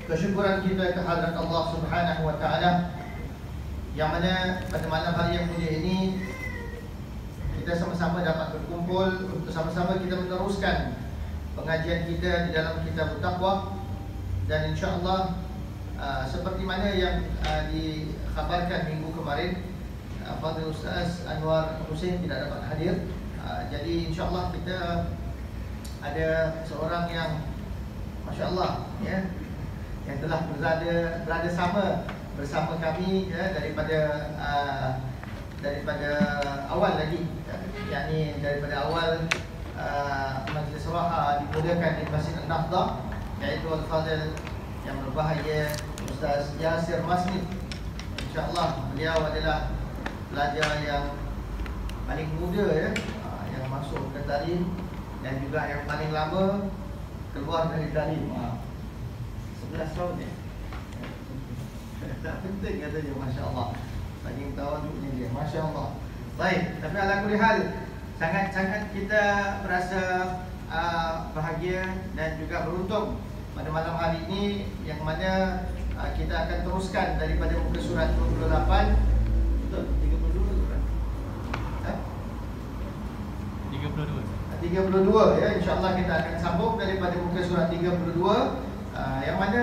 kesyukuran kita kehadrat Allah Subhanahu wa taala, yang mana pada malam hari yang mulia ini kita sama-sama dapat berkumpul untuk sama-sama kita meneruskan pengajian kita di dalam kitab Taqwa. Dan insya-Allah seperti mana yang dikhabarkan minggu kemarin, Fadil Ustaz Anwar Hussein tidak dapat hadir. Jadi insya-Allah kita ada seorang yang masya-Allah ya, yang telah berada sama bersama kami ya, daripada awal lagi, yakni daripada awal majlis Raha dimulakan di Masjid An-Nahdah, iaitu Al-Fadil yang berbahagia Ustaz Yasir Masni. InsyaAllah beliau adalah pelajar yang paling muda ya, yang masuk ke talim, dan juga yang paling lama keluar dari talim. 11 tahun ya. Tak penting katanya, Masya Allah. Paling tawaduknya dia, Masya Allah. Baik, tapi ala kulli hal, sangat-sangat kita berasa bahagia dan juga beruntung pada malam hari ini, yang mana kita akan teruskan daripada muka surat 28. Betul? 32 surat? 32 ya, insyaAllah kita akan sambung daripada muka surat 32. Yang mana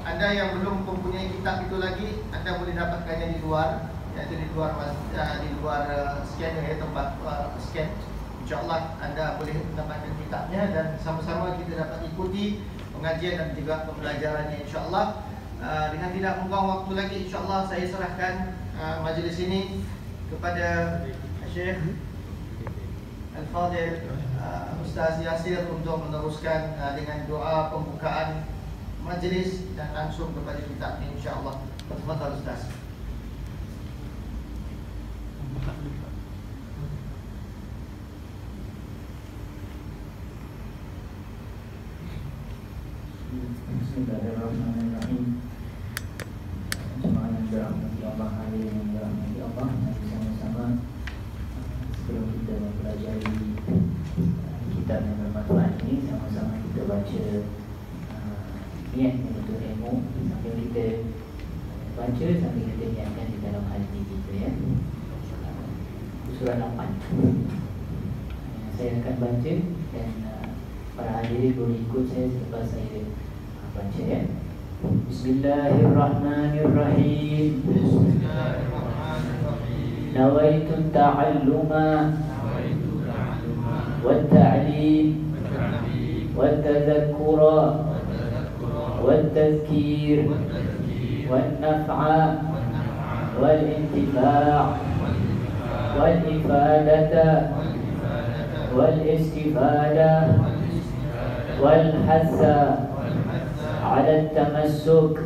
anda yang belum mempunyai kitab itu lagi, anda boleh dapatkannya di luar, iaitu di luar scanner ya, tempat scan. InsyaAllah anda boleh mendapatkan kitabnya dan sama-sama kita dapat ikuti pengajian dan juga pembelajarannya insyaAllah. Dengan tidak membuang waktu lagi, insyaAllah saya serahkan majlis ini kepada Syekh Al-Fadil Ustaz Yasir untuk meneruskan dengan doa pembukaan majlis dan langsung kepada kitab ini insyaAllah. Tafadhal Ustaz. Bismillahirrahmanirrahim. Jemaah yang dirahmati Allah, hadirin yang dirahmati Allah, mari sama-sama sebelum kita mempelajari kitab yang bermanfaat ini, sama-sama kita baca niat menuntut ilmu, sambil kita baca sambil kita niatkan di dalam hati kita ya. Surah 8 saya akan baca dan para hadirin boleh ikut saya selepas saya baca ya. Bismillahirrahmanirrahim. Nawaitu ta'alluma wat-ta'lim wat-tadhakkura wat-tadhkir wan-naf'a wal-intifa' wal-ifadata wal-istifada wal-hassa ala at-tamassuk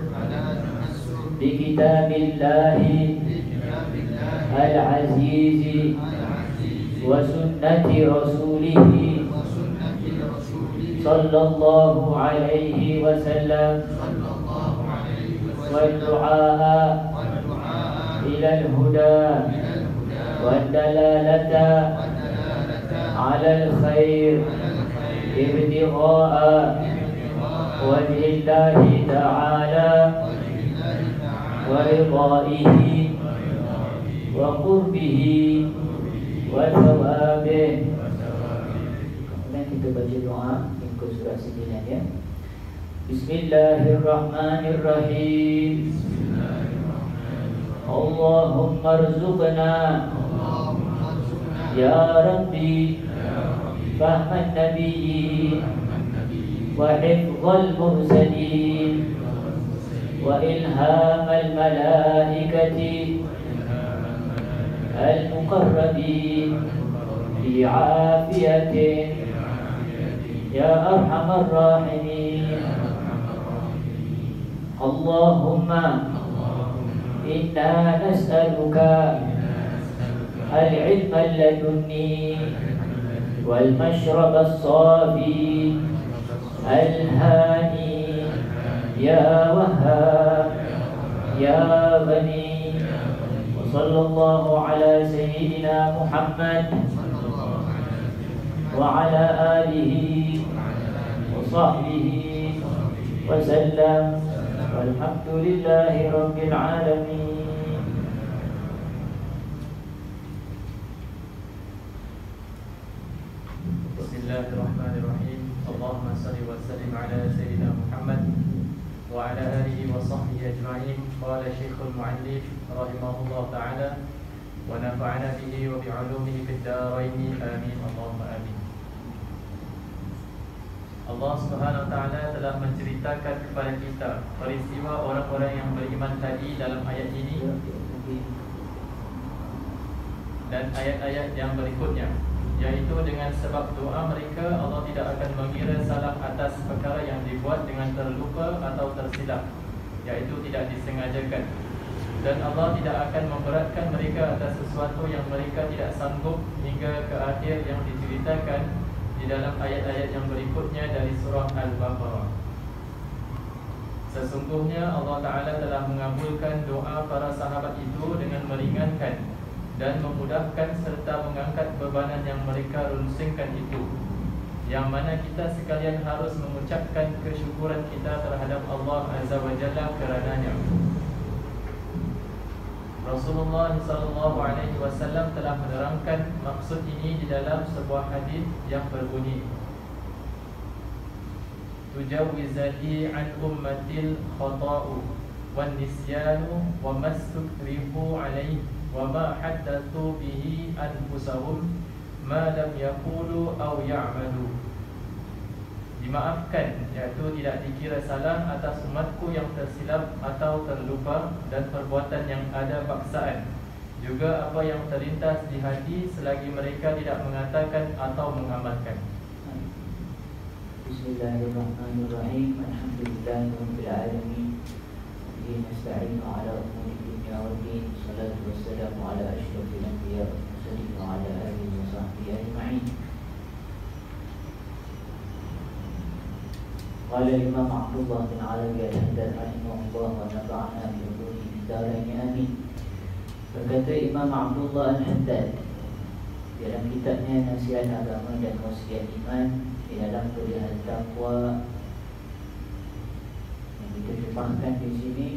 bi kitabillahi al-azizi wa sunnati rasulihi sallallahu alaihi wasallam wal du'a ila al-huda wad dalalata ala al-khair ibtigha'a wajhillahi ta'ala wa ridaihi wa qurbihi wa thawabih. Kemudian kita baca doa mengikut surah 9 ya. Bismillahirrahmanirrahim. Allahumma arzuqna ya Rabbi fahman nabiyyin wa hifdzal mursalin wa ilhamal malaikati al-muqarrabin bi afiyatin ya arhamar rahimin. Allahumma inna nas'aluka al-ilma al-ladunni wal mashrab as-safi al-hani ya wahhab ya ghani. Wa sallallahu ala sayyidina Muhammad wa ala alihi wa sahbihi وسلم والحمد لله رب العالمين. Bismillahirrahmanirrahim. Allahumma salli wa sallim ala Sayyidina Muhammad wa ala alihi wa sahbihi ajma'in. Qala Syekhul Mu'allif rahimahullah ta'ala wa nafa'ana bihi wa bi'ulumihi fid dharain. Amin. Allahumma amin. Allah Subhanahu wa ta'ala telah menceritakan kepada kita peristiwa orang-orang yang beriman tadi dalam ayat ini dan ayat-ayat yang berikutnya, yaitu dengan sebab doa mereka Allah tidak akan mengira salah atas perkara yang dibuat dengan terlupa atau tersilap, yaitu tidak disengajakan. Dan Allah tidak akan memberatkan mereka atas sesuatu yang mereka tidak sanggup, hingga ke akhir yang diceritakan di dalam ayat-ayat yang berikutnya dari surah Al-Baqarah. Sesungguhnya Allah Ta'ala telah mengabulkan doa para sahabat itu dengan meringankan dan memudahkan serta mengangkat bebanan yang mereka runsingkan itu, yang mana kita sekalian harus mengucapkan kesyukuran kita terhadap Allah Azza wa Jalla kerananya. Rasulullah SAW telah menerangkan maksud ini di dalam sebuah hadis yang berbunyi, tujawizati an ummatil khata'u wan nisyanu wa mastukrihu alaihi wa ma haddathu bihi anfusahum ma lam yaqulu aw ya'malu. Dimaafkan, iaitu tidak dikira salah atas umatku yang tersilap atau terlupa dan perbuatan yang ada paksaan, juga apa yang terlintas di hati selagi mereka tidak mengatakan atau mengamalkan. Bismillahirrahmanirrahim. Alhamdulillahirabbil alamin. Bihi nasta'inu ala umuri dunya waddin. Salatu wassalamu ala asyrafil anbiya wal mursalin wa ala alihi wa sahbihi ajma'in. Qala Imam Abdullah bin Alawi al-Haddad rahimahullah wa nafa'ana bi ulumi fid dharain amin. Berkata Imam Abdullah al-Haddad dalam kitabnya Nasihat Agama dan Wasiat Iman, di dalam perihal takwa yang diterjemahkan di sini,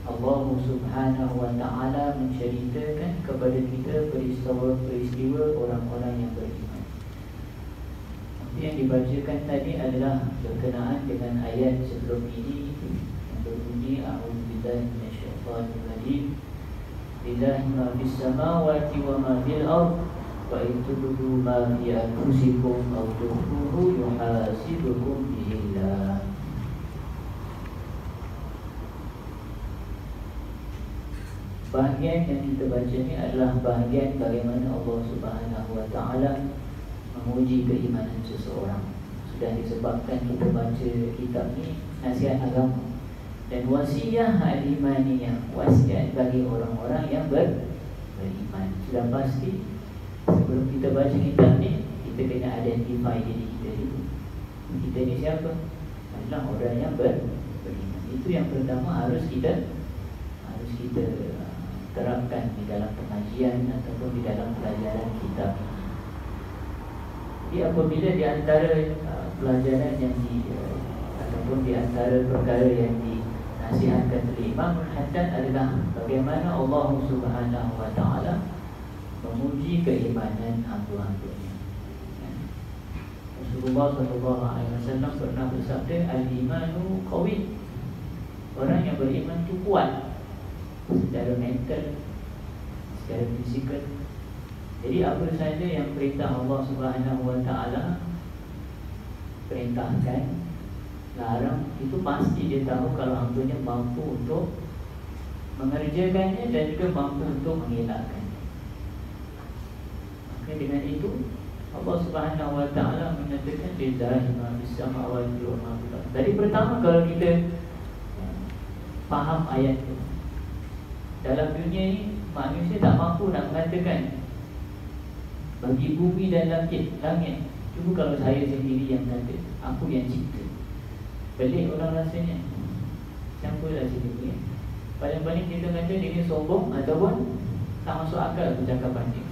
Allah Subhanahu wa ta'ala menceritakan kepada kita peristiwa orang-orang yang beriman. Yang dibacakan tadi adalah berkenaan dengan ayat sebelum ini yang berbunyi a'udzubillahi minasyaitonir rajim. Lillahi ma fis samawati wa ma fil ardh wa in tubdu ma fi anfusikum aw tukhfuhu yuhasibukum billah. Bahagian yang kita baca ni adalah bahagian bagaimana Allah Subhanahu wa ta'ala menguji keimanan seseorang. Sudah disebabkan kita baca kitab ni, Nasihat Agama dan Wasiat Al-Imaniyah, wasiat bagi orang-orang yang beriman. Sudah pasti sebelum kita baca kitab ni, kita kena identify diri kita dulu. Kita ni siapa? Adalah orang yang beriman. Itu yang pertama harus kita terapkan di dalam pengajian ataupun di dalam pelajaran kitab. Jadi apabila di antara pelajaran yang ataupun di antara perkara yang dinasihatkan oleh Imam Al-Haddad adalah bagaimana Allah Subhanahu wa ta'ala menguji keimanan hamba-hambanya. Rasulullah SAW pernah bersabda, al-imanu qawi. Orang yang beriman itu kuat secara mental, secara fizikal. Jadi apa saja yang perintah Allah Subhanahu wa ta'ala perintahkan, larang, itu pasti dia tahu kalau hambanya mampu untuk mengerjakannya dan juga mampu untuk mengelakkannya. Maka dengan itu Allah Subhanahu wa ta'ala menyatakan lillahi ma fis samawati wa ma fil ardh. Jadi pertama, kalau kita faham ayat itu, dalam dunia ini manusia tak mampu nak mengatakan bagi bumi dan langit. Cuba kalau saya sendiri yang kata, aku yang cipta, pelik orang rasanya. Siapalah sendiri. Paling-paling kita kata dia sombong ataupun tak masuk akal percakapan dia.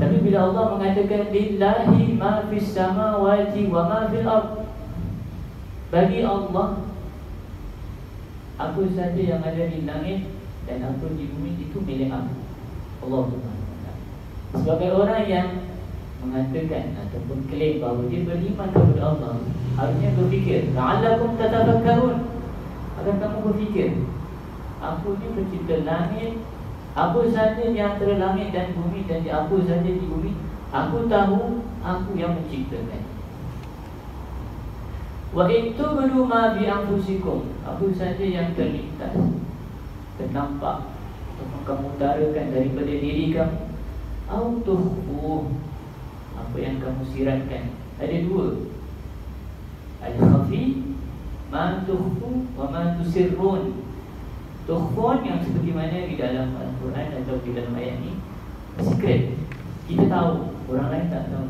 Tapi bila Allah mengatakan lillahi ma fis samawati wa ma fil ardh, Bagi Allah, apa saja yang ada di langit dan apa di bumi itu milik aku, Allah Subhanahu wa ta'ala. Sebagai orang yang mengatakan ataupun klaim bahawa dia beriman kepada Allah, harusnya berfikir, la'allakum tatafakkarun, agar kamu berfikir, aku ni pencipta langit, apa saja yang antara langit dan bumi, dan apa saja di bumi, aku tahu, aku yang menciptakan. Wa in tubdu ma bi anfusikum, apa saja yang terlintas, ternampak, ataupun kamu utarakan daripada diri kamu, au tukhfu, apa yang kamu siratkan. Ada dua, al-khafi, ma tukhfu wa ma tusirrun. Tukhfun yang seperti mana di dalam Al-Quran atau di dalam ayat ini, secret, kita tahu, orang lain tak tahu.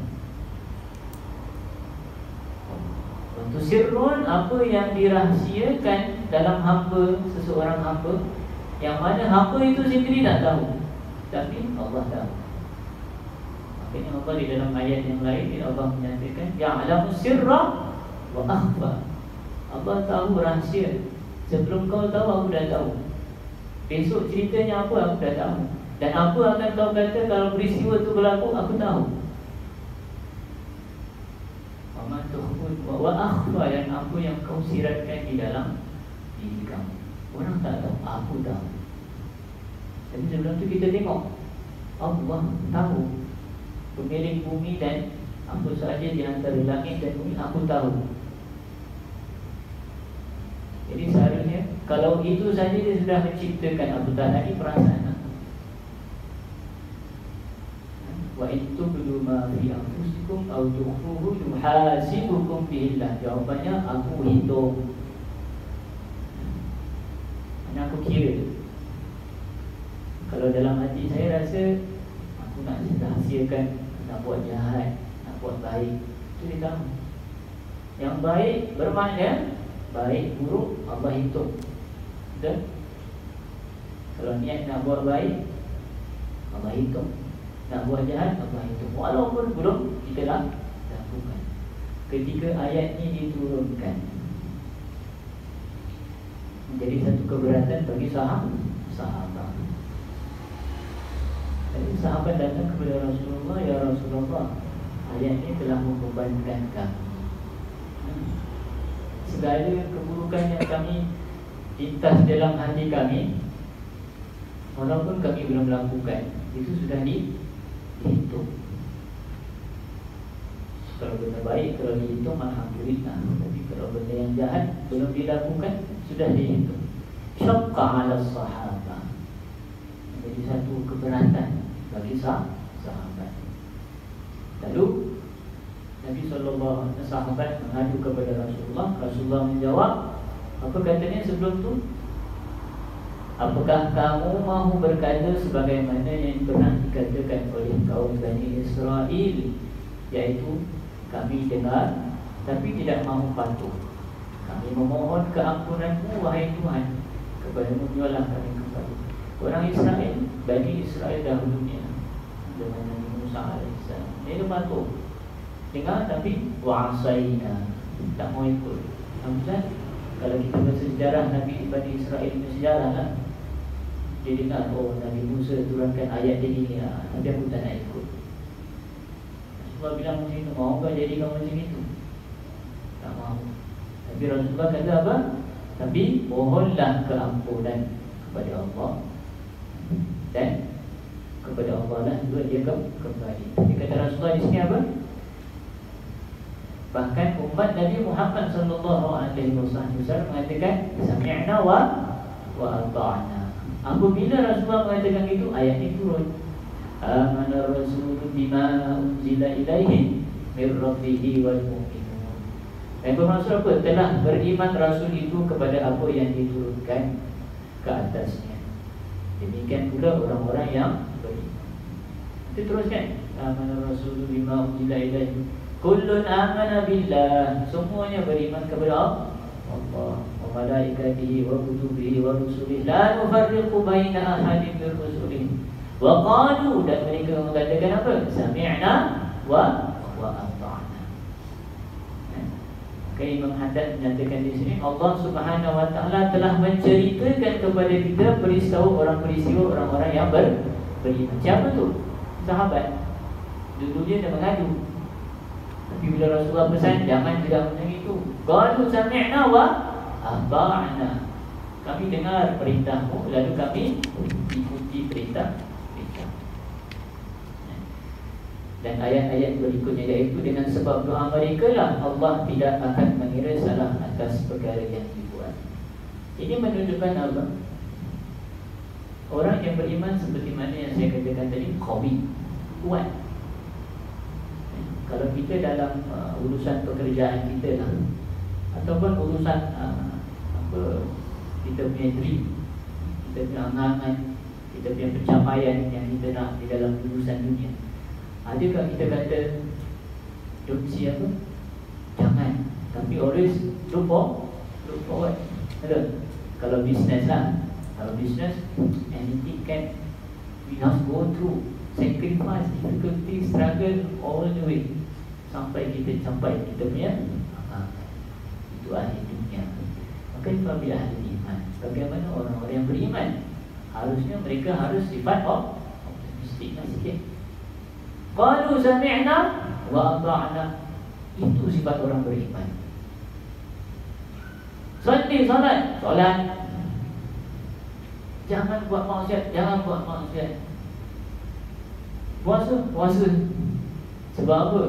Tusirrun, apa yang dirahsiakan dalam hamba, seseorang hamba, yang mana hamba itu sendiri tak tahu, tapi Allah tahu. Makanya Allah di dalam ayat yang lain, Allah menyatakan ya'lamu sirra wa akhfa. Allah tahu rahsia. Sebelum kau tahu, aku dah tahu. Besok ceritanya apa, aku dah tahu. Dan apa akan kau kata kalau peristiwa itu berlaku, aku tahu. Wa akhfa, dan apa yang kau siratkan di dalam diri kamu, orang tak tahu, aku tahu. Jadi sebelum tu kita tengok Allah tahu, pemilik bumi dan apa sahaja di antara langit dan bumi, aku tahu. Jadi seharusnya kalau itu saja dia sudah menciptakan, apatah lagi perasaan aku. Wa in tubdu ma fi anfusikum aw tukhfuhu yuhasibukum billah. Jawapannya, aku hitung, aku kira. Kalau dalam hati saya rasa aku nak rahsiakan, nak buat jahat, nak buat baik, itu dia tahu. Yang baik bermakna baik, buruk Allah hitung. Betul? Kalau niat nak buat baik, Allah hitung. Nak buat jahat, Allah hitung. Walaupun belum kita lakukan. Ketika ayat ini diturunkan, menjadi satu keberatan bagi sahabat. Jadi sahabat datang kepada Rasulullah, ya Rasulullah, ayat ini telah membebankan kami. Segala keburukan yang kami lintas dalam hati kami, walaupun kami belum lakukan, itu sudah dihitung. Kalau benda baik, kalau dihitung, alhamdulillah. Tapi kalau benda yang jahat belum dilakukan, sudah dihitung. Syaqqa 'ala sahabat, jadi satu keberatan bagi sahabat. Lalu Nabi SAW, sahabat mengadu kepada Rasulullah. Rasulullah menjawab, apa katanya sebelum tu? Apakah kamu mahu berkata sebagaimana yang pernah dikatakan oleh kaum Bani Israel, yaitu kami dengar tapi tidak mahu patuh. Kami memohon keampunanmu, wahai Tuhan, kepadamu jualah kami kembali. Orang Israel, Bani Israel dahulunya dengan Nabi Musa AS, dia patuh, dengar tapi wa'asaina, tak mau ikut. Maksudnya kalau kita baca sejarah Nabi Bani Israel punya sejarah lah, dia dengar, oh Nabi Musa turunkan ayat dia ni, tapi aku tak nak ikut. Rasulullah bilang macam itu, mahu jadi kamu macam itu? Tak mahu. Tapi Rasulullah kata apa? Tapi mohonlah keampunan kepada Allah, dan kepada Allah lah juga dia kembali. Dia kata Rasulullah di sini apa? Bahkan umat Nabi Muhammad SAW mengatakan sami'na wa ata'na. Apabila Rasulullah mengatakan itu, ayat ini turun. Amana Rasul bima unzila ilaihi min rabbihi wal mu'minun. Dan bermaksud apa? Telah beriman Rasul itu kepada apa yang diturunkan ke atasnya. Demikian pula orang-orang yang beriman. Kita teruskan. Amana Rasul bima unzila ilaihi. Kullun amana billah. Semuanya beriman kepada Allah wa malaikatihi wa kutubihi wa rusulihi la nufarriqu baina ahadin min rusulihi. Wa qalu, dan mereka mengatakan apa? Sami'na wa ata'na. Maka Imam Haddad menyatakan di sini Allah Subhanahu Wa Taala telah menceritakan kepada kita peristiwa orang-orang yang beriman. Siapa tu? Sahabat. Dulu-dulunya dia mengadu. Tapi bila Rasulullah pesan, jangan tidak macam itu. Qalu sami'na wa ata'na. Kami dengar perintahmu, lalu kami ikuti perintah. Dan ayat-ayat berikutnya iaitu dengan sebab doa mereka lah Allah tidak akan mengira salah atas perkara yang dibuat. Ini menunjukkan apa? Orang yang beriman seperti mana yang saya katakan tadi, qawi, kuat. Kalau kita dalam urusan pekerjaan kita lah, ataupun urusan kita punya dream, kita punya angan-angan, kita punya pencapaian yang kita nak di dalam urusan dunia, adakah kita kata don't see apa? Jangan, tapi always look forward. Betul? Kalau business lah, kalau business, anything can we must go through, sacrifice, difficulty, struggle all the way sampai kita capai kita punya itu ahli dunia. Maka apabila ahli iman, bagaimana orang-orang yang beriman? Harusnya mereka harus sifat optimistik sikit. Qalu sami'na wa ata'na. Itu sifat orang beriman. Solat. Jangan buat maksiat. Puasa. Sebab apa?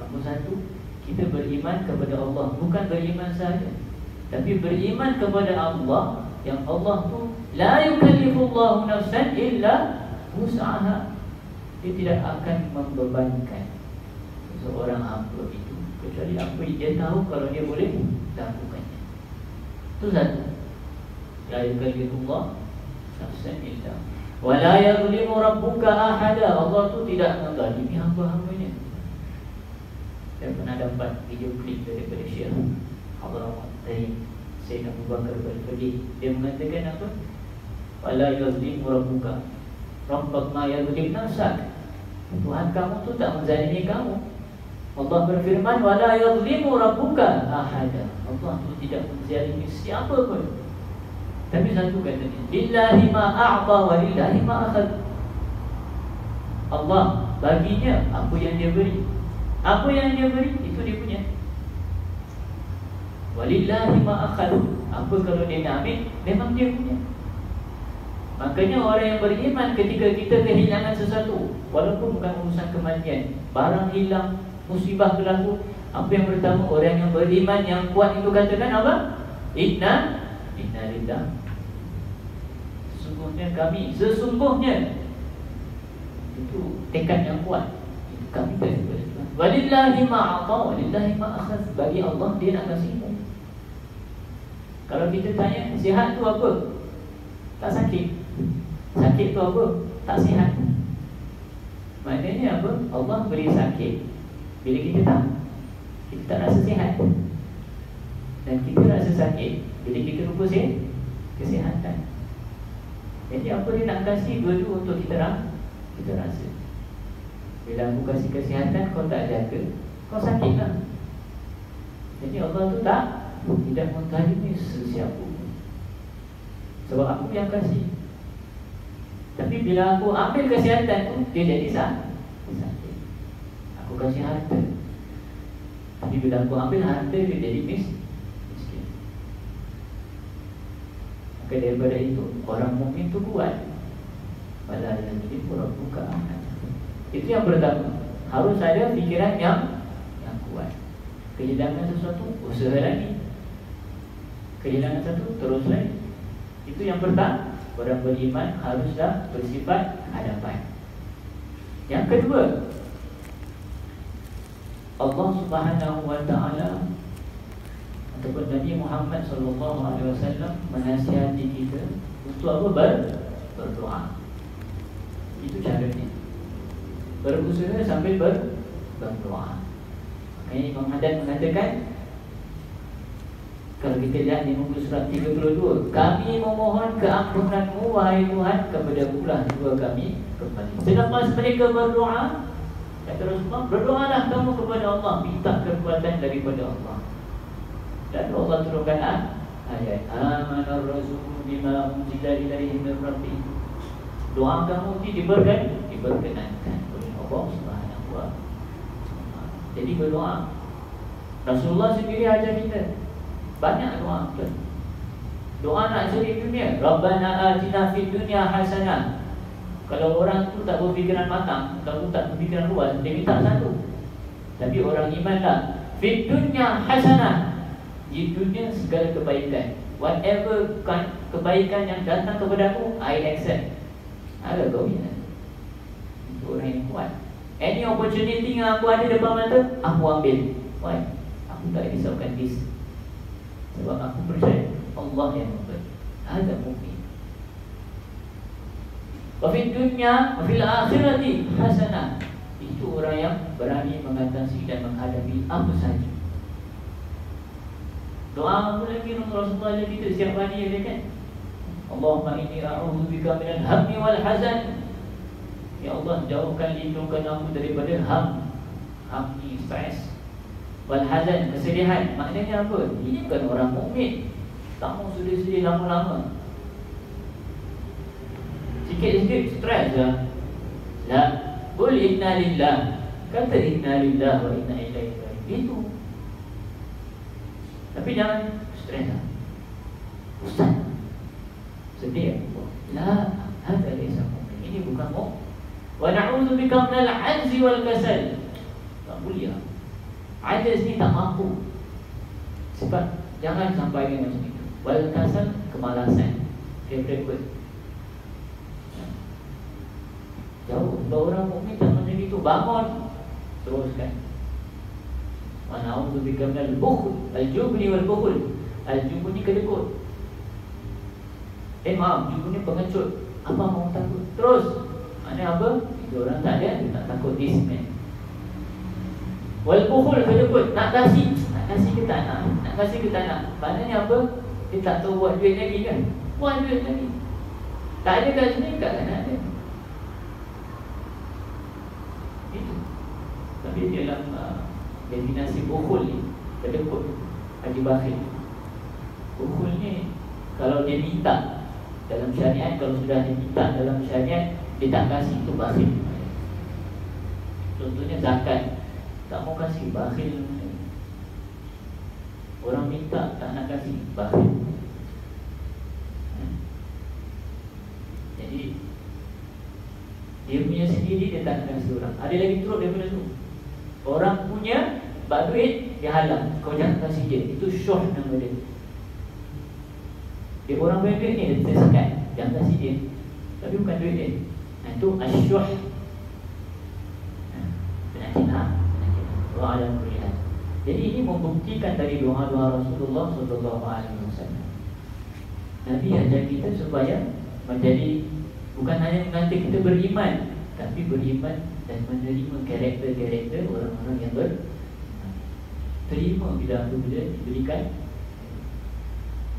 Nombor satu, kita beriman kepada Allah. Bukan beriman saja, tapi beriman kepada Allah, yang Allah tu la yukallifullahu nafsan illa wus'aha. Dia tidak akan membebankan seorang hamba itu kecuali apa yang dia tahu kalau dia boleh lakukannya. Itu satu. La yukallifullahu nafsan illa wa la yuzlimu rabbuka ahada. Allah tu tidak menzalimi hamba-hambanya. Saya pernah dapat video klip daripada Syekh Abdul Rahim Syekh Abu Bakar Al-Fadih. Dia mengatakan apa? Wala yuzlimu rabbuka rabbak ma yuzlim nafsak. Tuhan kamu tu tak menzalimi kamu. Allah berfirman wala yuzlimu rabbuka ahada. Allah tu tidak menzalimi siapa pun. Tapi satu kata ni, lillahi ma a'ta wa lillahi ma akhad. Allah baginya apa yang dia beri. Apa yang dia beri itu dia punya. Walillahi ma akhad. Apa kalau dia nak ambil, memang dia punya. Makanya orang yang beriman ketika kita kehilangan sesuatu, walaupun bukan urusan kematian, barang hilang, musibah berlaku, apa yang pertama orang yang beriman yang kuat itu katakan apa? Inna lillah. Sesungguhnya itu tekad yang kuat. Kami bersyukur. Walillahi ma'ata walillahi ma'akhaz. Bagi Allah dia nak kasihmu. Kalau kita tanya sihat tu apa? Tak sakit. Sakit tu apa? Tak sihat. Maknanya apa? Allah beri sakit bila kita tak rasa sihat. Dan kita rasa sakit bila kita lupa kesihatan. Jadi apa dia nak kasih dua-dua untuk kita rasa. Bila aku kasih kesihatan, kau tak jaga, kau sakit lah. Jadi Allah tu tidak menzalimi sesiapa pun. Sebab aku yang kasih. Tapi bila aku ambil kesihatan tu, dia jadi sakit. Aku kasih harta, tapi bila aku ambil harta, dia jadi miskin. Maka daripada itu, orang mukmin tu kuat. Pada yang ini pura buka. Itu yang pertama. Harus ada fikiran yang kuat. Kehilangan sesuatu, usaha lagi. Kehilangan satu, terus lagi. Itu yang pertama. Orang beriman haruslah bersifat hadapan. Yang kedua, Allah Subhanahu Wa Taala ataupun Nabi Muhammad SAW menasihati kita untuk apa? Berdoa. Itu caranya. Berusaha sambil berdoa. Makanya Imam Haddad mengatakan, kalau kita lihat di muka surat 32, kami memohon keampunan-Mu wahai Tuhan, kepada Mu-lah juga kami kembali. Selepas mereka berdoa, kata Rasulullah, berdoalah kamu kepada Allah, minta kekuatan daripada Allah. Dan Allah turunkan ayat amanar rasul bima unzila ilaihi min rabbih. Doa kamu itu diperkenankan oleh Allah Subhanahu wa taala. Jadi berdoa. Rasulullah sendiri ajar kita banyak doa. Doa nak cari dunia, Rabbana atina fid dunya hasanah. Kalau orang tu tak berfikiran matang, kalau tak berfikiran luas, dia minta satu. Tapi orang iman tak, fid dunya hasanah. Di dunia segala kebaikan, whatever kebaikan yang datang kepada aku, I accept. Ada kau ni. Itu orang yang kuat. Any opportunity yang aku ada depan mata, aku ambil. Why? Aku tak risaukan this. Sebab aku percaya Allah yang memberi. Ada mukmin. Wa fid dunya wa fil akhirati hasanah. Itu orang yang berani mengatasi dan menghadapi apa saja. Doa apa lagi Rasulullah kita setiap hari ada kan? Allahumma inni a'udzubika minal hammi wal hazan. Ya Allah, jauhkan, lindungkan aku daripada hammi, stres, wal hazan, kesedihan. Maknanya apa? Ini bukan orang mukmin. Tak mau sedih-sedih lama-lama. Sikit-sikit stres lah. La, qul inna lillah. Kata inna lillah wa inna ilaihi raji'un. Itu. Tapi jangan stres lah. Ustaz, sedih aku. La, hadza laysa mu'min. Ini bukan mu'min. Wa na'udzubika minal 'ajzi wal kasal. Tak mulia. Ajaz ni tak mampu. Sebab jangan sampai macam itu. Wal kasal, kemalasan. Favorite. Jauh. Kalau orang mukmin tak macam itu, bangun teruskan. Wa na'udzubika minal bukhl, al-jubni wal bukhl. Al-jubni ni kedekut. Maaf, jubni ni pengecut. Apa mau takut? Terus. Maknanya apa? Itu orang tak ada, dia tak takut this man. Wal bukhl, kedekut. Nak kasih ke tak nak? Nak kasih ke tak nak? Maknanya apa? Dia tak tahu buat duit lagi kan? Buat duit lagi. Tak ada kat sini, kat sana ada. Itu. Tapi dalam definisi bukhul ni, kedekut, haji bakhil. Bukhul ni kalau dia minta dalam syariat, kalau sudah diminta dalam syariat, dia tak kasih, itu bakhil. Contohnya zakat, tak mau kasih, bakhil. Orang minta tak nak kasih, bakhil. Jadi dia punya sendiri, dia tak nak kasih orang. Ada lagi teruk daripada tu. Orang punya bak duit, dia halang. Kau jangan kasih dia. Itu syuh nama dia. Dia orang punya duit ni, dia sekat, jangan kasih dia. Tapi bukan duit dia. Itu asyuh. Penyakit Allah alam melihat. Jadi ini membuktikan dari doa-doa Rasulullah SAW. Nabi ajar kita supaya menjadi, bukan hanya mengantar kita beriman, tapi beriman dan menerima karakter-karakter orang-orang yang terima bila apabila diberikan.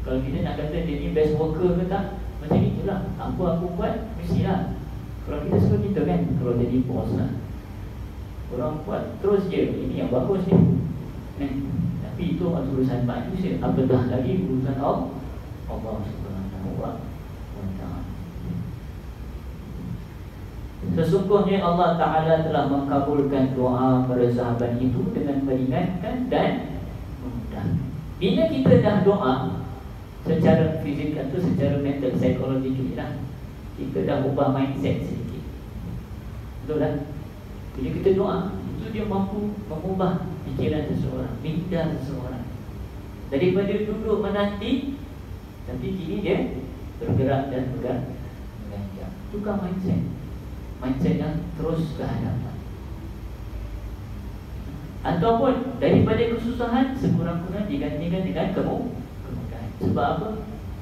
Kalau kita nak kata dia ni best worker ke tak, macam itulah. Apa aku buat, mestilah. Kalau kita suka kita kan, kalau jadi bos lah, orang buat terus je, ini yang bagus ni. Tapi itu urusan manusia, apatah lagi urusan Allah Subhanahu wa ta'ala. Sesungguhnya Allah Ta'ala telah mengkabulkan doa para sahabat itu dengan meringankan dan memudahkan. Bila kita dah doa secara fizikal tu, secara mental, psikologikal lah, kita dah ubah mindset sedikit. Betul tak? Bila kita doa, itu dia mampu mengubah fikiran seseorang, minda seseorang. Daripada duduk menanti, tapi kini dia bergerak dan menganjak. Tukar mindset. Mindset yang terus ke hadapan. Ataupun daripada kesusahan, sekurang-kurang digantikan dengan kemudahan. Sebab apa?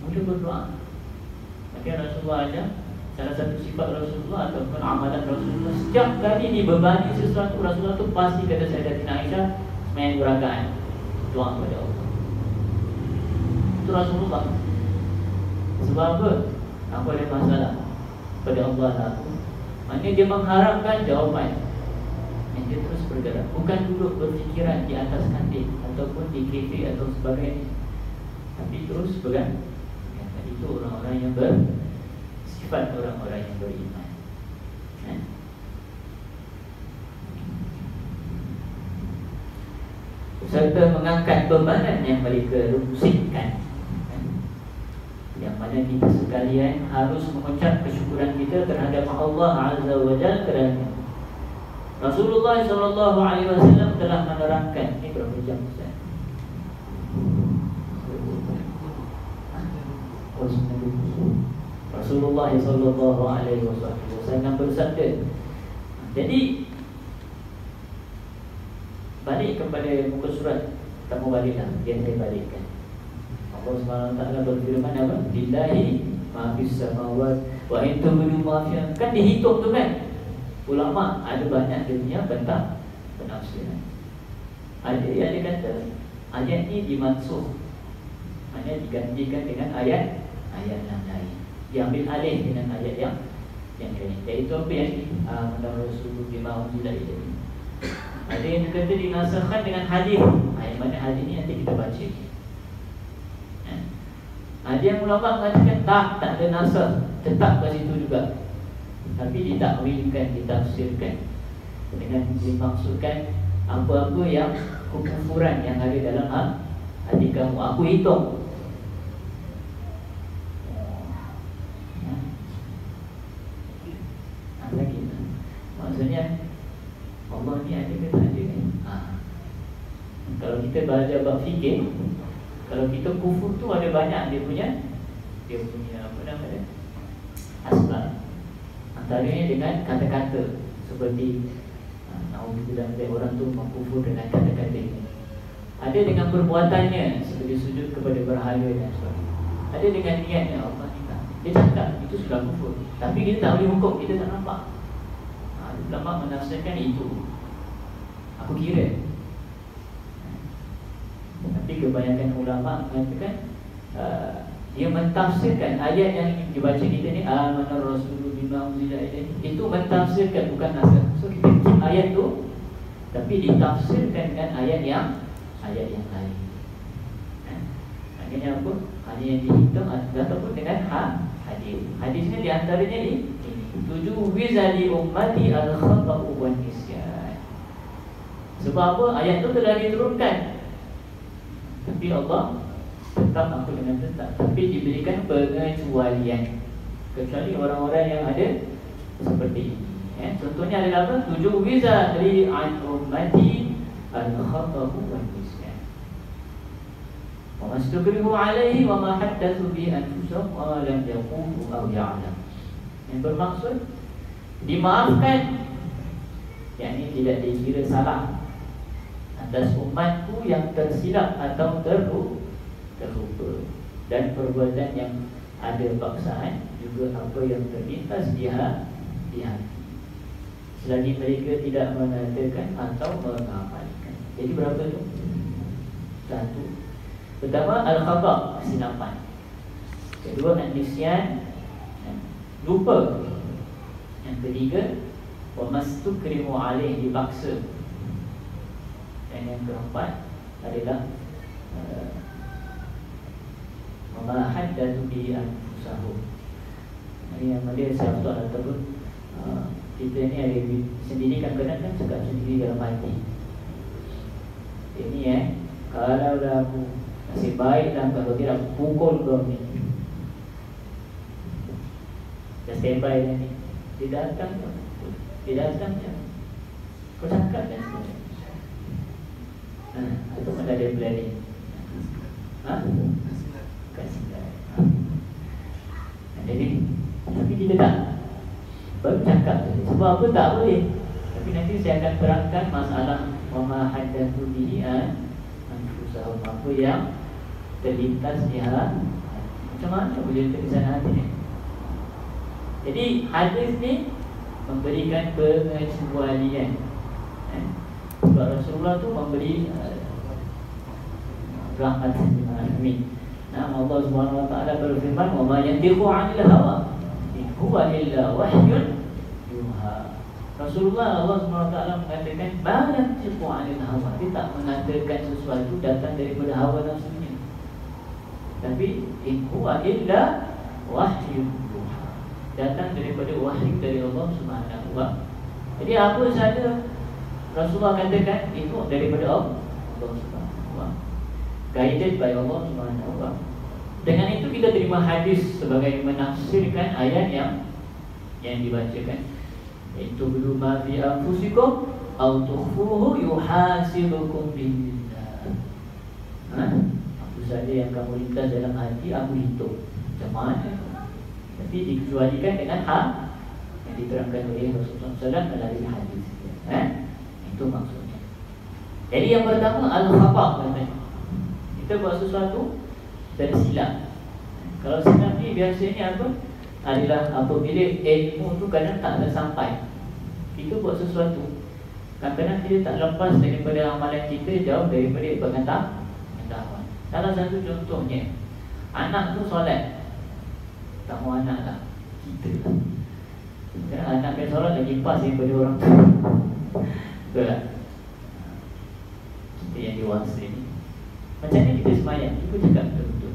Mula berdoa. Maka Rasulullah ajar, salah satu sifat Rasulullah ataupun amalan Rasulullah, setiap kali dibebani sesuatu, Rasulullah tu pasti kata Sayyidatina Aisyah, sembahyang 2 rakaat, doa kepada Allah. Itu Rasulullah. Sebab apa? Aku ada masalah pada Allah lah. Maknanya dia mengharapkan jawapan. Dan dia terus bergerak. Bukan duduk berfikiran di atas katil, tapi ataupun di kafe atau sebagainya, tapi terus pegang. Itu orang-orang yang bersifat orang-orang yang beriman. Serta mengangkat bebanan yang mereka rusingkan, yang mana kita sekalian harus mengucap kesyukuran kita terhadap Allah Azza wa Jalla kerana Rasulullah SAW telah menerangkan. Ini berapa jam Ustaz? Rasulullah SAW bersabda. Jadi balik kepada muka surat, tak mau balik lah, biar saya balikkan. Allah SWT berfirman apa? Lillahi ma fis samawati wa in tubdu ma fi, kan dihitung tu kan. Ulama ada banyak dia punya bentang penafsiran. Ada yang dia kata ayat ni dimansuh, hanya digantikan dengan ayat yang lain, diambil alih dengan ayat yang lain. Iaitu apa yang menurut Rasulullah bima unzila ilaihi. Ada yang kata dinasahkan dengan hadis. Ayat mana hadis ni nanti kita baca. Ada yang ulama mengatakan tak ada nasah, tetap kat situ juga. Tapi ditakwilkan, ditafsirkan dengan dimaksudkan apa-apa yang kekufuran yang ada dalam hati kamu. Aku hitung. Maksudnya Allah ni ada ke tak ada kan? Kalau kita belajar bab fikir, kalau kita kufur tu ada banyak dia punya apa namanya, asbab. Antaranya dengan kata-kata seperti naudzubillah orang tu mengkufur dengan kata-kata ini. Ada dengan perbuatannya seperti sujud kepada berhala dan sebagainya. Ada dengan niatnya Allah ni tak. Dia cakap itu sudah kufur, tapi kita tak boleh hukum, kita tak nampak. Ulama menafsirkan itu. Aku kira. Tapi kebanyakan ulama mengatakan dia mentafsirkan ayat yang dibaca kita ni, amanar rasulullah bima unzila ilaihi, itu mentafsirkan, bukan nasakh. So kita keep ayat tu, tapi ditafsirkan dengan ayat yang lain. Maknanya apa? Hanya yang dihitung ataupun dengan hadis. Hadisnya di antaranya ini. Tujuh wizali ummati al-khata'u wa nisyan. Sebab apa? Ayat itu telah diturunkan, tapi Allah tetap aku dengan tetap, tapi diberikan pengecualian, kecuali orang-orang yang ada seperti ini. Contohnya adalah apa? Tujuh wizali an ummati al-khata'u wa nisyan. Wa mastukrihu alaihi wa ma haddathu bi anfusahum wa lam yaqulu aw ya'lam. Yang bermaksud dimaafkan, yakni tidak dikira salah atas umatku yang tersilap atau terlupa, dan perbuatan yang ada paksaan, juga apa yang terlintas di hati, selagi mereka tidak mengatakan atau mengamalkan. Jadi berapa tu? Satu. Pertama al-khata', kesilapan. Kedua an-nisyan, lupa. Yang ketiga wa mastukrimu alaih, dipaksa. Dan yang keempat adalah ma haddathu bi anfusahum. Ini yang dia syaitan ataupun kita ni ada sendiri, kadang-kadang kan cakap sendiri dalam hati. Ini kalau dah aku nasib baik dan kalau tidak aku pukul kau ni. Dah standby dah ni. Dia datang je. Kau cakap dan sebagainya. Atau mana ada planning? Kasih dah. Jadi, tapi kita tak baru cakap tadi. Sebab apa tak boleh. Tapi nanti saya akan terangkan masalah wama haddatsu bihi anfusahum, apa yang terlintas di hati. Macam mana boleh terkesan hati ni? Jadi hadis ni memberikan pengecualian. Sebab Rasulullah tu memberi rahmat lil alamin. Allah Subhanahu wa taala berfirman, "Wa ma yantiqu 'anil hawa, in huwa illa wahyun yuha." Rasulullah Allah SWT mengatakan balan tiqu 'anil hawa. Dia tak mengatakan sesuatu datang daripada hawa nafsunya. Tapi in huwa illa wahyu, datang daripada wahyu dari Allah Subhanahu wa. Jadi apa saja Rasulullah katakan itu daripada Allah Subhanahu wa, guided by Allah Subhanahu wa. Dengan itu kita terima hadis sebagai menafsirkan ayat yang dibacakan. Itu belum ma fi anfusikum aw tukhfuhu yuhasibukum billah. Apa saja yang kamu lintas dalam hati aku hitung. Macam mana? Tapi dikecualikan dengan hak yang diterangkan oleh Rasulullah SAW melalui hadis. Itu maksudnya. Jadi yang pertama al-khata' katanya. Kita buat sesuatu tersilap. Kalau silap ni biasanya apa? Adalah apabila ilmu tu kadang tak ada sampai. Kita buat sesuatu, kadang-kadang kita tak lepas daripada amalan kita, jauh daripada pengetahuan. Salah satu contohnya, anak tu solat, tak mau anak lah, kita lah. Kadang anak kan solat lagi pas daripada orang tu. Betul tak? Kita yang dewasa ni, macam ni kita semayang, cuba cakap betul-betul.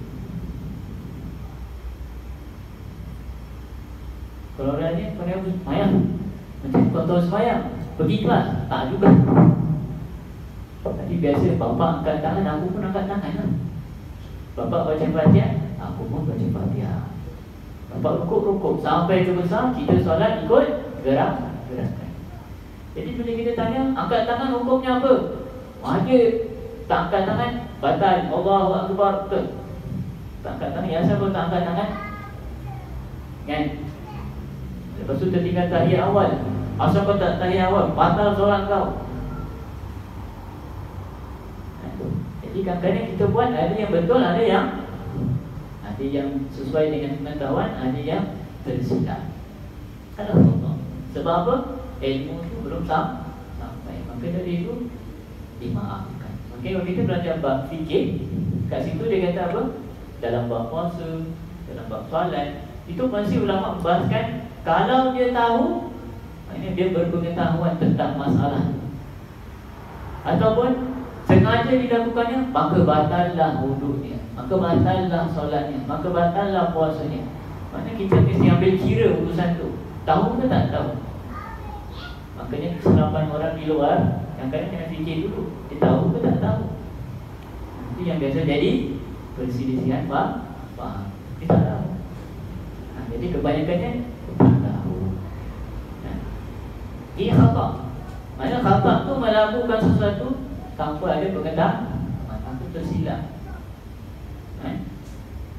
Kalau orang ni pandai apa? Semayang. Macam kau tahu semayang, pergi kelas, tak juga. Tadi biasa bapa angkat tangan, aku pun angkat tangan lah. Bapa baca Fatihah, aku pun baca Fatihah. Bapa rukuk, sampai ke besar, kita solat ikut gerakan. Jadi bila kita tanya, angkat tangan hukumnya apa? Wajib. Tak angkat tangan, batal. Allahu Akbar. Betul. Tak angkat tangan, ya siapa tak angkat tangan? Kan? Lepas tu tertinggal tahiyat awal. Asal kau tak tahiyat awal, batal solat kau. Jadi kadang-kadang kita buat, ada yang betul, ada yang sesuai dengan pengetahuan, ada yang tersilap. Alhamdulillah. Sebab apa? Ilmu tu belum sampai. Maka dari itu dimaafkan. Okay, kalau kita belajar bab fikir, kat situ dia kata apa? Dalam bab puasa, dalam bab solat, itu pasti ulama membahaskan, kalau dia tahu, ini dia berpengetahuan tentang masalah, ataupun sengaja dilakukannya, maka batallah wudunya, maka batallah solatnya, maka batallah puasanya. Maknanya kita mesti ambil kira urusan tu. Tahu ke tak tahu? Makanya kesalahan orang di luar yang kadang kena fikir dulu, dia tahu ke tak tahu. Itu yang biasa jadi perselisihan faham. Dia tak tahu. Jadi kebanyakannya tak tahu. Ini khata'. Maksudnya khata' tu melakukan sesuatu tanpa ada pengetahuan, tanpa tersilap.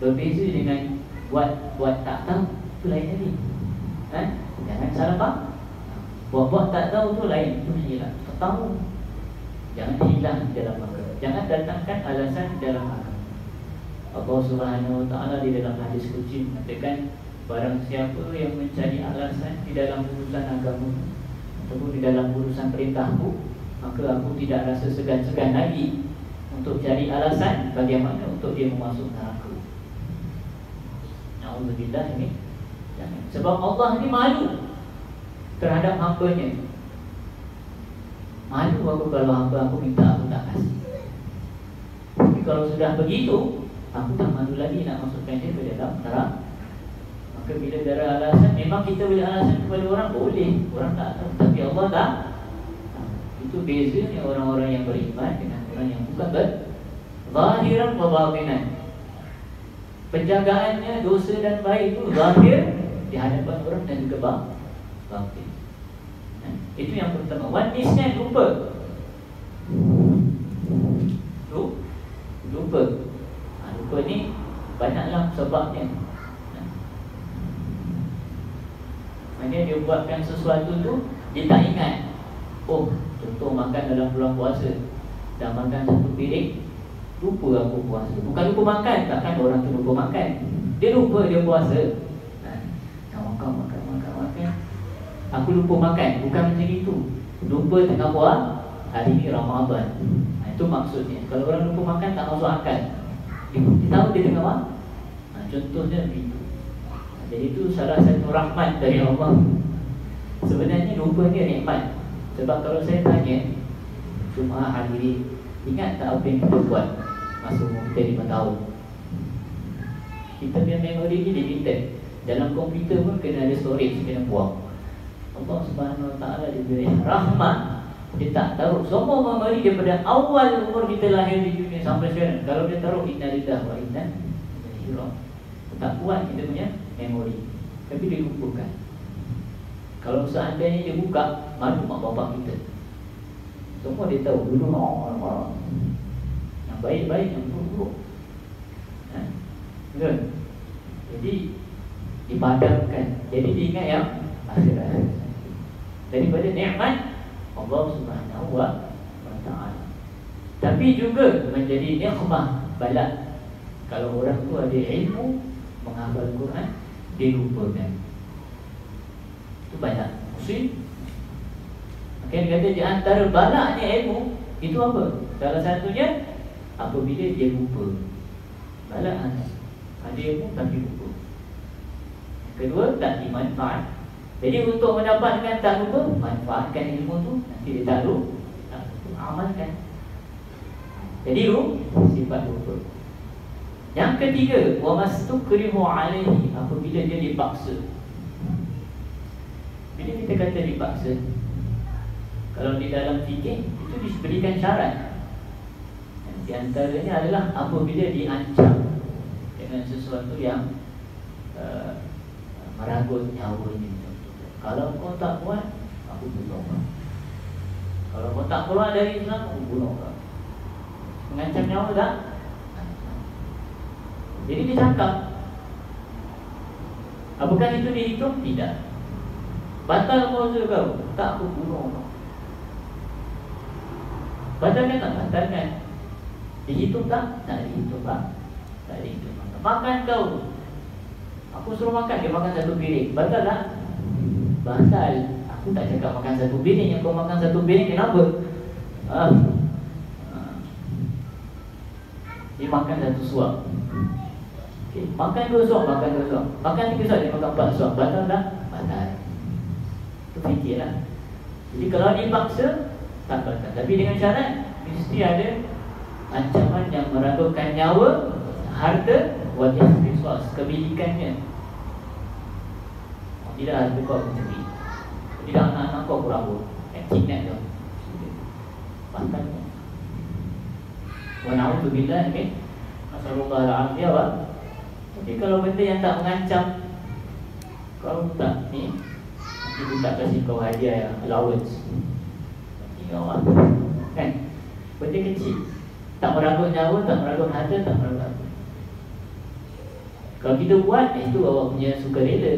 Berbeza dengan buat tak tahu, itu lain lagi. Jangan salah faham. Buat tak tahu tu lain, itu hilang. Tak tahu, jangan hilang di dalam agama. Jangan datangkan alasan di dalam agama. Allah Subhanahu Wa Taala di dalam hadis qudsi mengatakan, barang siapa yang mencari alasan di dalam urusan agama ataupun di dalam urusan perintahku, maka aku tidak rasa segan-segan lagi untuk cari alasan bagaimana untuk dia memasuk neraka. Na'udzubillah ini. Jangan. Sebab Allah ini malu terhadap hamba-Nya. Malu aku kalau hamba aku minta, aku tak kasih. Tapi kalau sudah begitu, aku tak malu lagi nak masukkan dia ke dalam neraka. Maka bila ada alasan, memang kita boleh alasan kepada orang, boleh. Orang tak tahu, tapi Allah tak. Itu bezanya orang-orang yang beriman dengan orang yang bukan zahiran wa batinan. Penjagaannya dosa dan baik itu zahir di hadapan orang dan juga batin. Itu yang pertama. Wanisnya lupa. Lupa ni banyaklah sebabnya. Maksudnya dia buatkan sesuatu tu, dia tak ingat. Oh, contoh makan dalam bulan puasa, dah makan satu piring, lupa aku puasa. Bukan lupa makan, takkan orang tu lupa makan. Dia lupa dia puasa. Makan. Aku lupa makan, bukan macam itu. Lupa tengah puasa, hari ni Ramadan. Itu maksudnya. Kalau orang lupa makan tak masuk akal. Dia tahu dia tengah puasa. Contohnya begitu. Jadi itu salah satu rahmat dari Allah. Sebenarnya lupa ni nikmat. Sebab kalau saya tanya cuma hadirin, ingat tak apa yang kita buat masa umur kita 5 tahun? Kita punya memori ni limited. Dalam komputer pun kena ada storage, kena buang. Allah Subhanahu Wa Taala dia beri rahmat. Dia tak taruh semua memori daripada awal umur kita lahir di dunia sampai sekarang. Kalau dia taruh inna lillahi wa inna ilaihi raji'un, tak kuat kita punya memori. Tapi dia lupakan. Kalau seandainya dia buka, malu mak bapak kita. Semua dia tahu dulu yang baik-baik, yang buruk-buruk. Betul? Jadi dipadamkan. Jadi diingat yang akhirat. Daripada nikmat Allah Subhanahu Wa Taala. Tapi juga menjadi nikmah bala. Kalau orang tu ada ilmu, menghafal Quran, dia lupakan. Itu banyak muslim. Maka dia kata di antara balaknya ilmu itu apa? Salah satunya apabila dia lupa. Balak ada ilmu tapi lupa. Kedua, tak dimanfaat. Jadi untuk mendapatkan tak lupa, manfaatkan ilmu tu. Nanti dia tak lupa, amalkan. Jadi sifat lupa. Yang ketiga, wa mastukrihu alaihi, apabila dia dipaksa. Bila kita kata dipaksa, kalau di dalam fikih itu diberikan syarat. Di antaranya adalah apabila diancam dengan sesuatu yang meragut nyawanya. Kalau kau tak buat, aku bunuh kau. Kalau kau tak keluar dari Islam, aku bunuh kau. Mengancam nyawa tak? Jadi dia cakap. Apakah itu dihitung? Tidak. Batal puasa kau? Tak, aku bunuh kau. Batalkan tak? Batalkan. Dihitung tak? Tak dihitung tak? Tak dihitung. Makan kau? Aku suruh makan, dia makan satu piring. Batal tak? Batal. Aku tak cakap makan satu piring. Yang kau makan satu piring, kenapa? Dia makan satu suap. Okay. Makan 2 suap, makan 2 suap. Makan 3 suap, dia makan 4 suap. Batal tak? Batal. Itu fikirlah. Jadi kalau dipaksa, tak batal. Tapi dengan syarat, mesti ada ancaman yang meragutkan nyawa, harta, wajah resource, kemilikannya. Tidak harta kau mencuri. Tidak anak-anak kau kurang kidnap kau. Batal. Wa na'udzubillah min nasallallahu alaihi wa. Jadi kalau benda yang tak mengancam, kau tak ni, nanti tak kasih kau hadiah allowance. Tinggal kan? Benda kecil, tak meragut nyawa, tak meragut harta, tak meragut apa. Kalau kita buat, itu awak punya sukarela.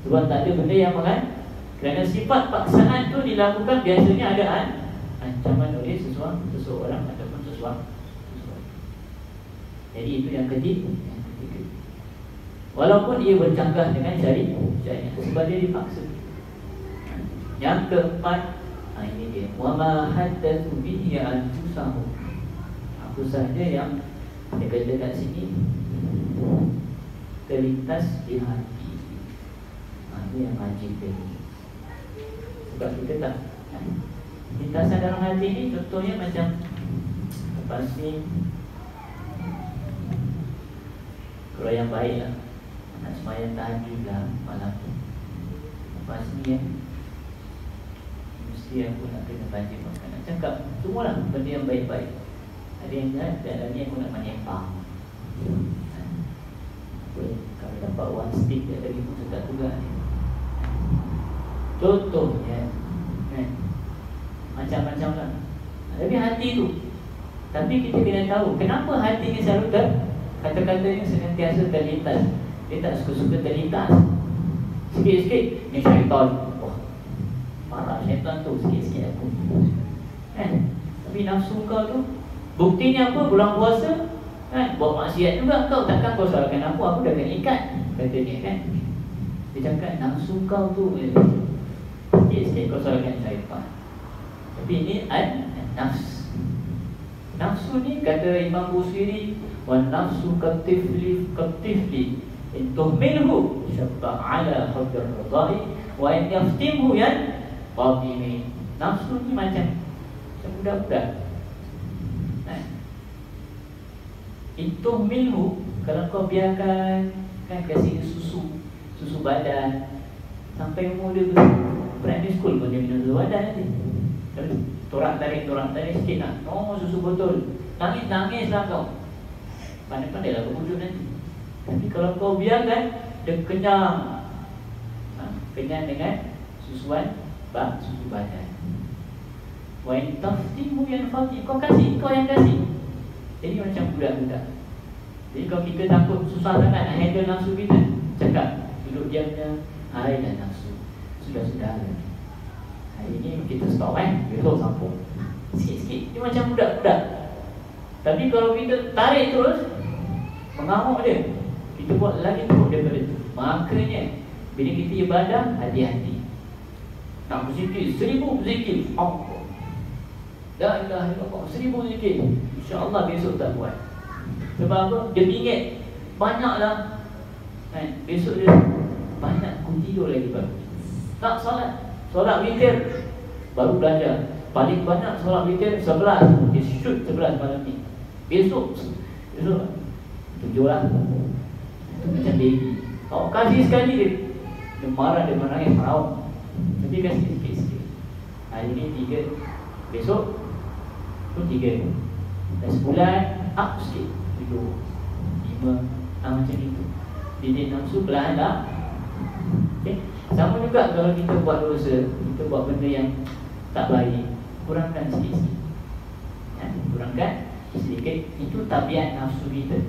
Sebab tak ada benda yang kerana sifat paksaan tu dilakukan biasanya ada ancaman oleh seseorang ataupun sesuatu. Jadi itu yang ketiga. Walaupun ia bercanggah dengan syariat, sebab dia dipaksa. Yang keempat, ini dia. Wa ma haddatsu bihi anfusahum. Apa saja yang dia kata kat sini terlintas di hati. Ini yang wajib ini. Sebab kita tak lintasan dalam hati ni, contohnya macam lepas ni, kalau yang baik lah, nak sembahyang tahajud lah malam tu. Lepas ni mesti aku nak kena baca makan. Nak cakap semualah benda yang baik-baik. Ada yang jahat, dan ada yang aku nak menyempang. Kalau dapat one stick dia lagi pun sedap juga ni. Contohnya macam-macam lah. Tapi hati tu, tapi kita kena tahu kenapa hati ni selalu kata-katanya senantiasa terlintas. Dia tak suka-suka terlintas. Sikit-sikit ni syaitan. Wah, marah syaitan tu sikit-sikit aku. Tapi nafsu kau tu, buktinya apa? Bulan puasa buat maksiat juga kau. Takkan kau salahkan aku dah kena ikat, katanya kan. Dia cakap nafsu kau tu sikit-sikit kau salahkan syaitan. Tapi ini nafs. Nafsu ni kata Imam Busiri, wa nafsu katifli In tuhmilhu syabba ala hubir radai, wa in yaftimhu yan qadimi. Nafsu ni macam budak-budak. Itu milhu, kalau kau biarkan, kan kasih dia susu badan sampai umur dia primary school pun dia minum susu badan nanti. Terus torak tarik sikit nak. Oh, susu botol. Nangis lah kau. Pandai-pandai lah kau bujuk nanti. Tapi kalau kau biarkan, dia kenyang. Kenyang dengan susu badan. Wa in taftimu yanfati, kau kasih, kau yang kasih. Jadi macam budak-budak. Jadi kalau kita takut susah sangat nak handle nafsu kita, cakap, duduk diamnya, hai dan nafsu, sudah-sudah. Hari ini kita stop besok sambung. Sikit-sikit, dia macam budak-budak. Tapi kalau kita tarik terus, mengamuk dia, kita buat lagi teruk daripada itu. Makanya, bila kita ibadah, hati-hati. Nak berzikir, 1000 berzikir, Allah. La ilaha illallah, 1000 zikir. InsyaAllah besok tak buat. Sebab apa? Dia bingit banyaklah. Besok dia banyak, aku tidur lagi baru. Tak solat witir, baru belajar. Paling banyak solat witir 11. Dia shoot 11 malam ni. Besok 7 lah. Itu macam baby. Kalau kasih sekali dia marah, dia menangis, meraung. Tapi kasih sikit-sikit. Hari ni 3, besok pun 3. Dan sebulan up sikit 7, 5, macam itu. Didik nafsu perlahan lah. Okay. Sama juga kalau kita buat dosa, kita buat benda yang tak baik, kurangkan sikit-sikit. Kurangkan sedikit. Itu tabiat nafsu kita.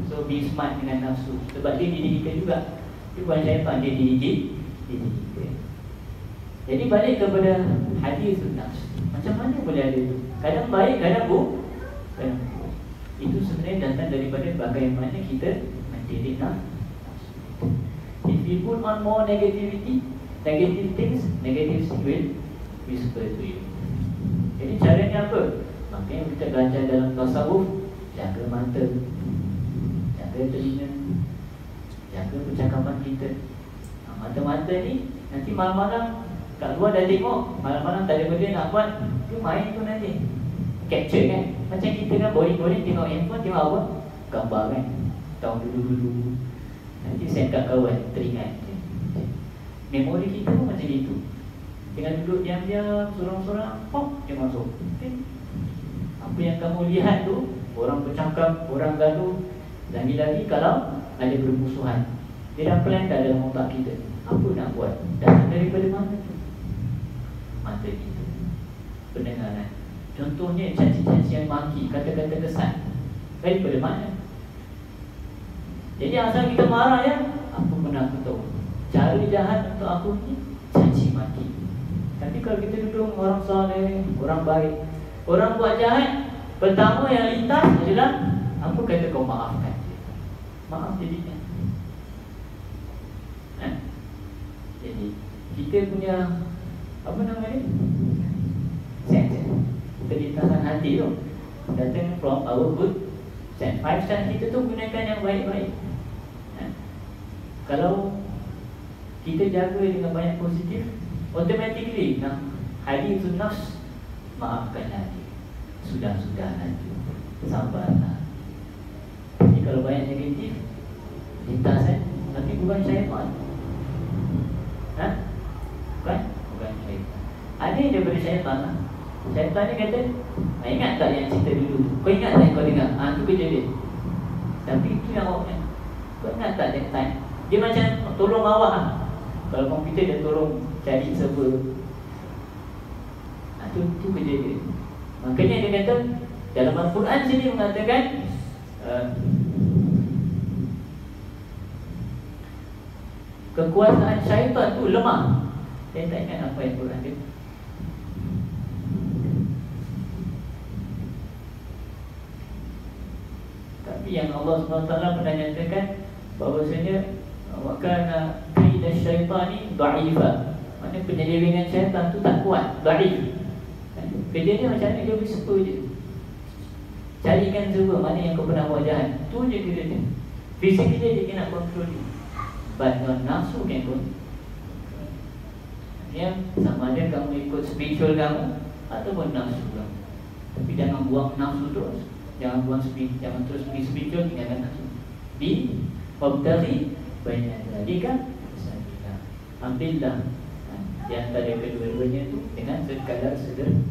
So be smart dengan nafsu. Sebab dia didik kita juga. Dia bukan syaitan, dia didik kita. Jadi balik kepada hadis nafsu. Macam mana boleh ada itu? Kadang baik, kadang buruk. Itu sebenarnya datang daripada bagaimana kita mendidik nafsu. If you put on more negative things will whisper to you. Jadi caranya apa? Makanya kita belajar dalam tasawuf, jaga mata, jaga telinga, jaga percakapan kita. Mata-mata ni nanti malam-malam kat luar dah tengok, malam-malam tak ada benda nak buat, tu main tu nanti capture kan. Macam kita kan boring-boring tengok handphone, tengok apa? Gambar kan. Tahun dulu-dulu nanti send kat kawan, teringat. Memori kita pun macam itu. Dengan duduk diam-diam, sorang-sorang, pop, dia masuk. Okay. Apa yang kamu lihat tu, orang bercakap, orang gaduh. Lagi-lagi kalau ada bermusuhan, dia dah plan dah dalam otak kita. Apa nak buat? Datang daripada mana tu? Mata kita, pendengaran. Contohnya caci-caci yang maki, kata-kata kesan, daripada mana? Jadi asal kita marah ya, apa pun aku tahu. Cara jahat untuk aku ni caci maki. Tapi kalau kita duduk orang soleh, orang baik, orang buat jahat, pertama yang lintas adalah apa kata kau maafkan dia. Maaf jadinya. Jadi kita punya apa nama ni? Sense, kelintasan hati tu datang from our good sense. 5 sense kita tu gunakan yang baik-baik. Kalau kita jaga dengan banyak positif, automatically hadithun nafs, maafkan hati, sudah-sudah nanti, sabarlah. Jadi kalau banyak negatif, lintasan, nanti bukan syaitan. Bukan syaitan. Ada yang daripada syaitan lah. Syaitan ni kata, ingat tak yang cerita dulu tu? Kau ingat tak kau dengar? Tu kerja dia. Tapi itu yang awak. Kau ingat tak that time? Dia macam tolong awak lah. Kalau komputer dia tolong cari server. Itu kerja dia. Makanya dia kata dalam Al-Quran sini mengatakan kekuasaan syaitan tu lemah. Saya tak ingat apa yang Quran dia. Tapi yang Allah SWT pernah nyatakan bahawasanya wakana kaida syaitani dha'ifa. Maknanya penyelewengan syaitan tu tak kuat, dha'if. Kerja dia macam mana? Dia whisper je. Carikan server mana yang kau pernah buat jahat. Tu je kerja dia. Physically dia cannot control you, but your nafsu can control. Ya, sama ada kamu ikut spiritual kamu ataupun nafsu kamu. Tapi jangan buang nafsu terus. Jangan buang spiritual, jangan terus pergi spiritual, tinggalkan nafsu. Di wabtaghi baina dzalika sabila. Ambillah di antara kedua-duanya itu dengan sekadar sederhana.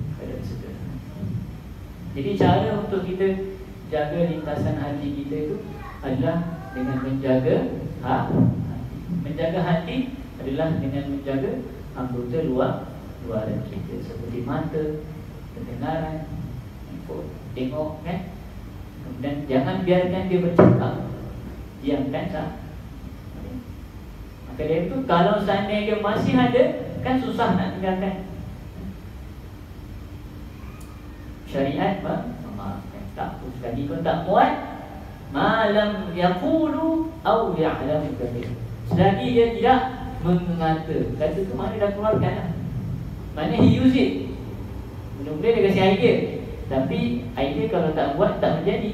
Jadi cara untuk kita jaga lintasan hati kita itu adalah dengan menjaga hati. Menjaga hati adalah dengan menjaga anggota luaran kita seperti mata, pendengaran, tengok kan. Kemudian jangan biarkan dia bercakap, diamkan sah. Maka dari itu kalau seandainya dia masih ada, kan susah nak tinggalkan. Syariat memaafkan. Tak sekali kau tak muat, malam yaqulu aw ya'lamu kabir. Selagi dia tidak mengata, kata tu mana dah keluarkan lah. Mana he use it. Mula-mula dia kasi idea, tapi idea kalau tak buat tak menjadi.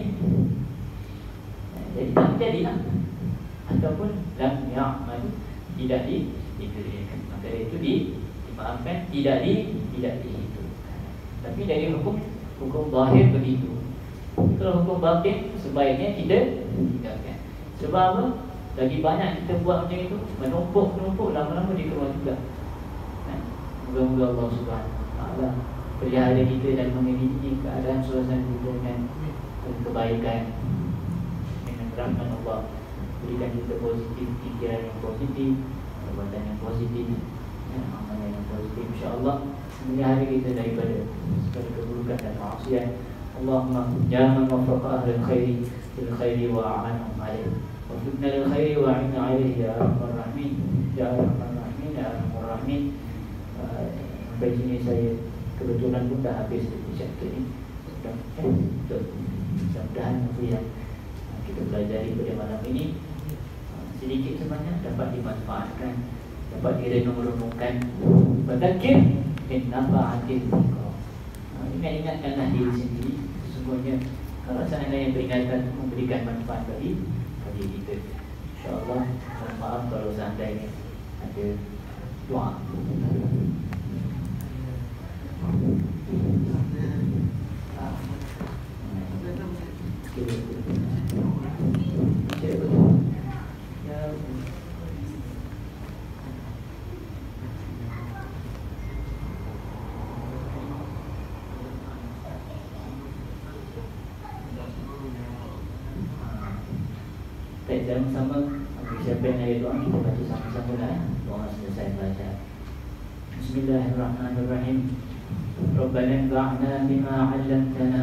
Jadi tak menjadi lah. Ataupun lam ya'mal, tidak dikerjakan. Maka dari itu dimaafkan, tidak dihitung. Tapi dari hukum zahir begitu. Kalau hukum batin sebaiknya kita tinggalkan. Sebab apa? Lagi banyak kita buat macam itu, menumpuk lama-lama dia keluar juga. Moga-moga Allah SWT pelihara kita dan mengiringi keadaan suasana kita dengan kebaikan, dengan rahmat Allah. Berikan kita positif, fikiran yang positif, perbuatan yang positif, amalan yang positif. InsyaAllah melihara kita daripada segala keburukan dan maksiat. Allahumma ya man waffaqa ahlul khairi fil khairi wa a'anhum alaih, wa fitna lil khairi wa a'inna alaihi ya arhamar rahimin, ya arhamar rahimin, ya arhamar rahimin. Sampai sini saya kebetulan pun dah habis chapter ini. Mudah-mudahan apa yang kita pelajari pada malam ini sedikit sebanyak dapat dimanfaatkan, dapat direnung-renungkan. Fadzakir in nafa'atil dzikra. Ingatkanlah diri sendiri. Sesungguhnya kalau seandainya peringatan memberikan manfaat bagi kita. InsyaAllah, mohon maaf kalau seandainya ada doa. Sama-sama siapa yang ada doa kita baca sama-sama lah. Doa selesai baca. Bismillahirrahmanirrahim. Rabbana anfa'na bima 'allamtana,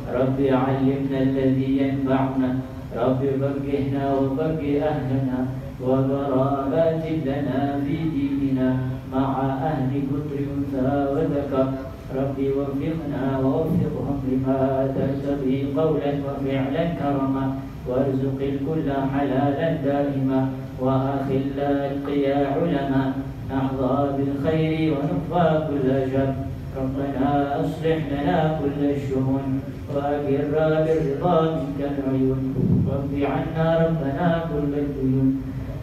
Rabbi 'allimna alladhi yanfa'una, Rabbi faqqihna wa faqqih ahlana, wa barakatib lana fi dinina ma'a ahli kutri unsa wa dhakar. Rabbi waffiqna wa waffiqhum lima tartabi qawlan wa fi'lan karama, وارزق الكل حلالا دائما، وأخل القيا علما نحظى بالخير ونكفى كل شر. ربنا أصلح لنا كل الشؤون وأجر بالرضا منك العيون، واقض عنا ربنا كل الديون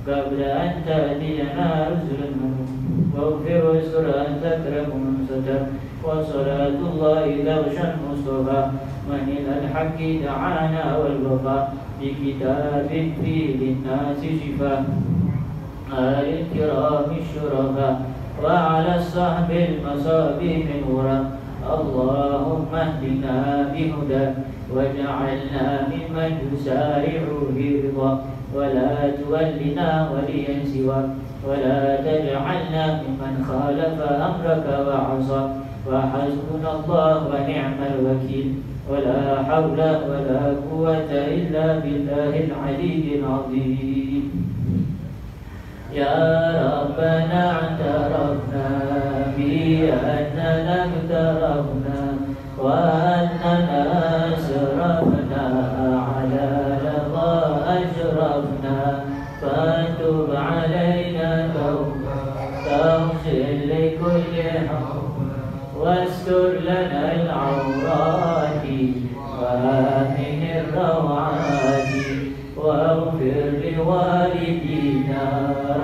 قبل أن تأتينا رسل المنون، واغفر واستر أن تكرم من ستر. وصلاة الله تغشى المصطفى من إلى الحق دعانا والوفاء، بكتاب فيه للناس شفاء، آل الكرام الشرفاء، وعلى الصحب المصابيح نورا. اللهم اهدنا بهدى واجعلنا ممن يسارع في رضا، ولا تولنا وليا سواك، ولا تجعلنا ممن خالف أمرك وعصى. وحسبنا الله ونعم الوكيل، ولا حول ولا قوة إلا بالله العلي العظيم. يا ربنا اعترفنا بأننا اقترفنا وأننا أسرفنا على لظى أشرفنا، فتب علينا توبة تغفر لكل حق، واستر لنا العورات وآمن الروعات، واغفر لوالدينا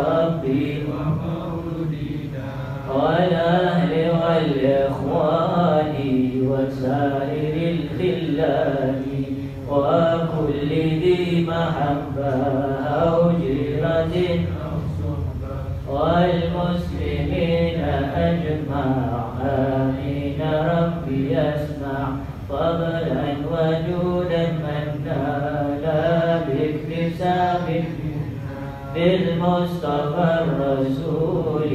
ربي والأهل والإخوان وسائر الخلان وكل ذي محبة أو جيرة والمسلمين أجمع آمين ربي يسمع فضلا وجودا من نال باكتساب بالمصطفى الرسول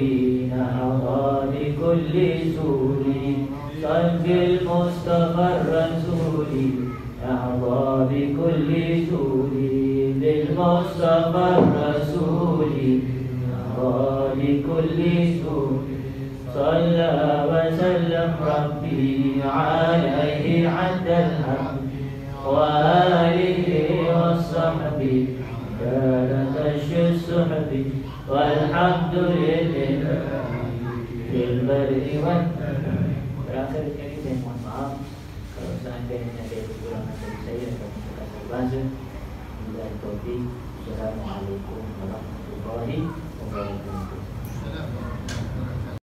نحظى بكل سور صلب المصطفى الرسول نحظى بكل سور بالمصطفى الرسول نحظى بكل سور صلى وسلم ربي عليه عد الحمد وآله وصحبه كانت الصحب والحمد لله في البر والبحر. Terakhir sekali saya mohon maaf kalau seandainya ada kekurangan dari saya atau kata bahasa. Wabillahi taufiq. Assalamualaikum warahmatullahi wabarakatuh.